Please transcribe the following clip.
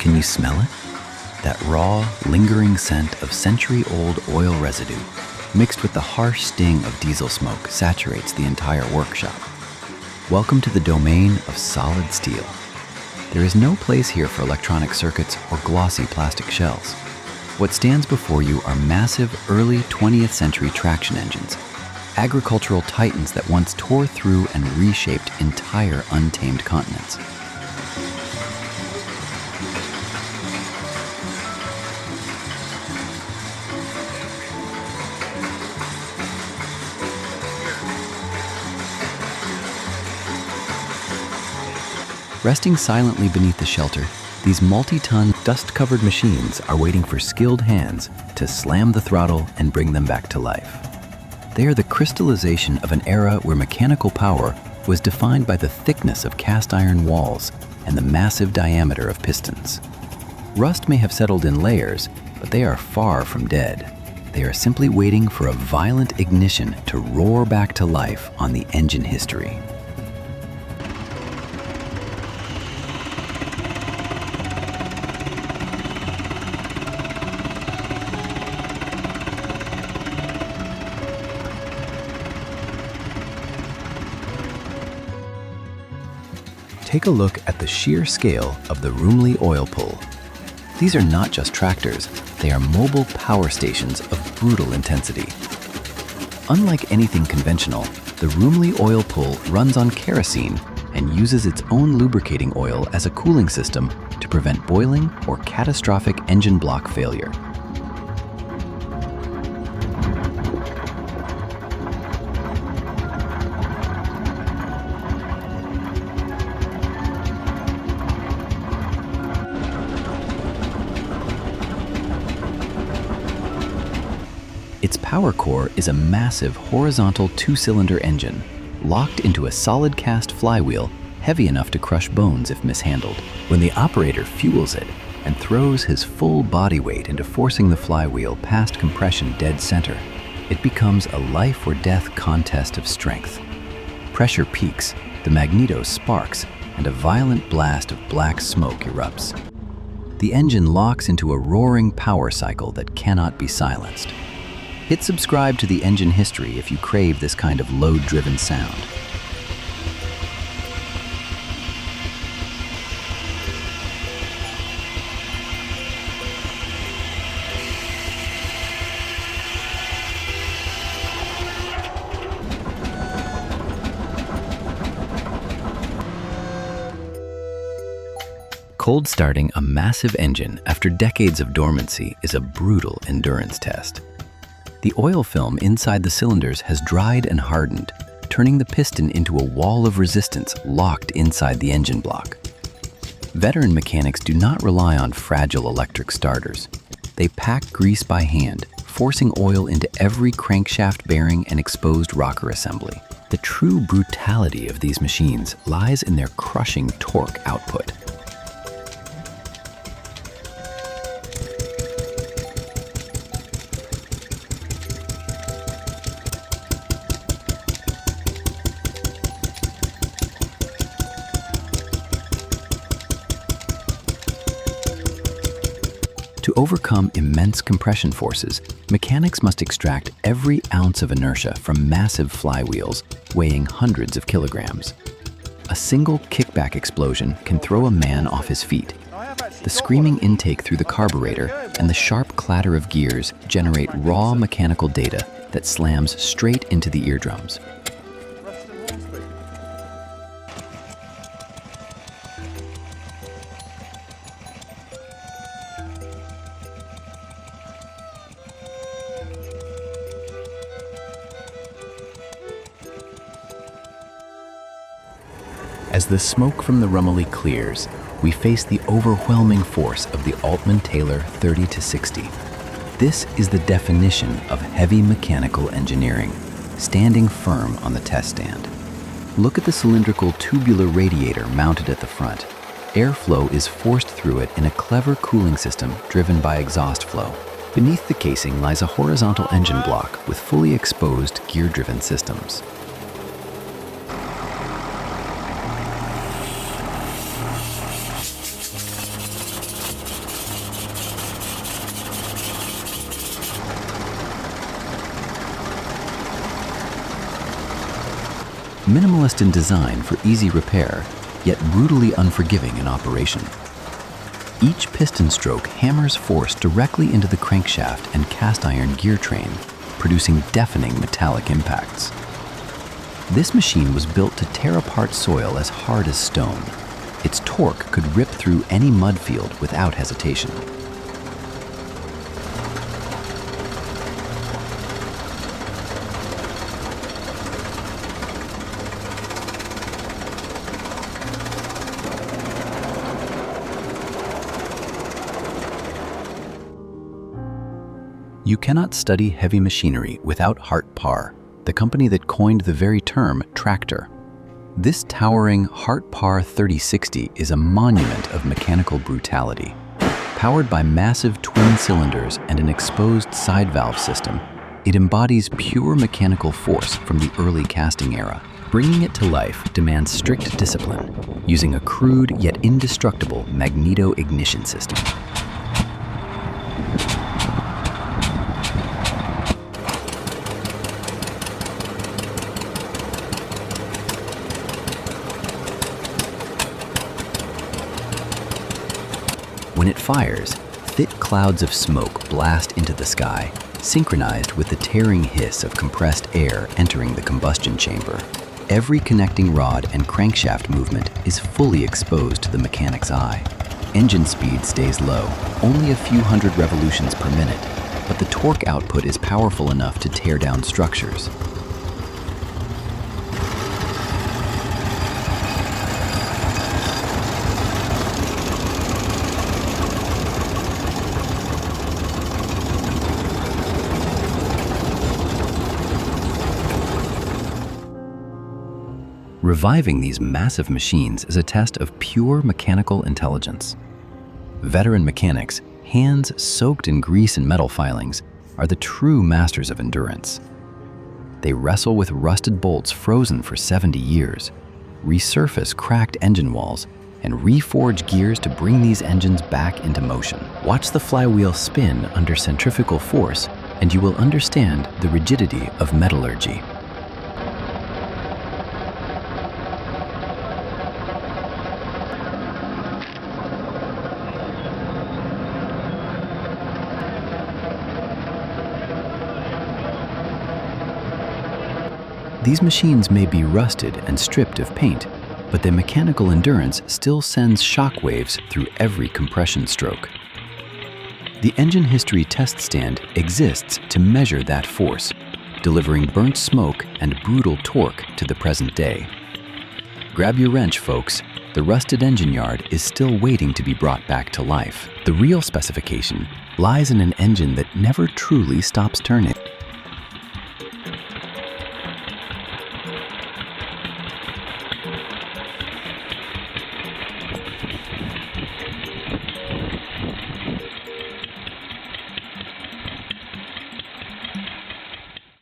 Can you smell it? That raw, lingering scent of century-old oil residue, mixed with the harsh sting of diesel smoke, saturates the entire workshop. Welcome to the domain of solid steel. There is no place here for electronic circuits or glossy plastic shells. What stands before you are massive early 20th century traction engines, agricultural titans that once tore through and reshaped entire untamed continents. Resting silently beneath the shelter, these multi-ton, dust-covered machines are waiting for skilled hands to slam the throttle and bring them back to life. They are the crystallization of an era where mechanical power was defined by the thickness of cast iron walls and the massive diameter of pistons. Rust may have settled in layers, but they are far from dead. They are simply waiting for a violent ignition to roar back to life on the engine history. Take a look at the sheer scale of the Rumely OilPull. These are not just tractors, they are mobile power stations of brutal intensity. Unlike anything conventional, the Rumely OilPull runs on kerosene and uses its own lubricating oil as a cooling system to prevent boiling or catastrophic engine block failure. Its power core is a massive horizontal two-cylinder engine, locked into a solid cast flywheel heavy enough to crush bones if mishandled. When the operator fuels it and throws his full body weight into forcing the flywheel past compression dead center, it becomes a life or death contest of strength. Pressure peaks, the magneto sparks, and a violent blast of black smoke erupts. The engine locks into a roaring power cycle that cannot be silenced. Hit subscribe to the engine history if you crave this kind of load-driven sound. Cold starting a massive engine after decades of dormancy is a brutal endurance test. The oil film inside the cylinders has dried and hardened, turning the piston into a wall of resistance locked inside the engine block. Veteran mechanics do not rely on fragile electric starters. They pack grease by hand, forcing oil into every crankshaft bearing and exposed rocker assembly. The true brutality of these machines lies in their crushing torque output. To overcome immense compression forces, mechanics must extract every ounce of inertia from massive flywheels weighing hundreds of kilograms. A single kickback explosion can throw a man off his feet. The screaming intake through the carburetor and the sharp clatter of gears generate raw mechanical data that slams straight into the eardrums. As the smoke from the Rumely clears, we face the overwhelming force of the Altman-Taylor 30-60. This is the definition of heavy mechanical engineering, standing firm on the test stand. Look at the cylindrical tubular radiator mounted at the front. Airflow is forced through it in a clever cooling system driven by exhaust flow. Beneath the casing lies a horizontal engine block with fully exposed gear-driven systems. Minimalist in design for easy repair, yet brutally unforgiving in operation. Each piston stroke hammers force directly into the crankshaft and cast iron gear train, producing deafening metallic impacts. This machine was built to tear apart soil as hard as stone. Its torque could rip through any mud field without hesitation. You cannot study heavy machinery without Hart-Parr, the company that coined the very term tractor. This towering Hart-Parr 3060 is a monument of mechanical brutality. Powered by massive twin cylinders and an exposed side valve system, it embodies pure mechanical force from the early casting era. Bringing it to life demands strict discipline, using a crude yet indestructible magneto-ignition system. When it fires, thick clouds of smoke blast into the sky, synchronized with the tearing hiss of compressed air entering the combustion chamber. Every connecting rod and crankshaft movement is fully exposed to the mechanic's eye. Engine speed stays low, only a few hundred revolutions per minute, but the torque output is powerful enough to tear down structures. Reviving these massive machines is a test of pure mechanical intelligence. Veteran mechanics, hands soaked in grease and metal filings, are the true masters of endurance. They wrestle with rusted bolts frozen for 70 years, resurface cracked engine walls, and reforge gears to bring these engines back into motion. Watch the flywheel spin under centrifugal force, and you will understand the rigidity of metallurgy. These machines may be rusted and stripped of paint, but their mechanical endurance still sends shock waves through every compression stroke. The engine history test stand exists to measure that force, delivering burnt smoke and brutal torque to the present day. Grab your wrench, folks. The rusted engine yard is still waiting to be brought back to life. The real specification lies in an engine that never truly stops turning.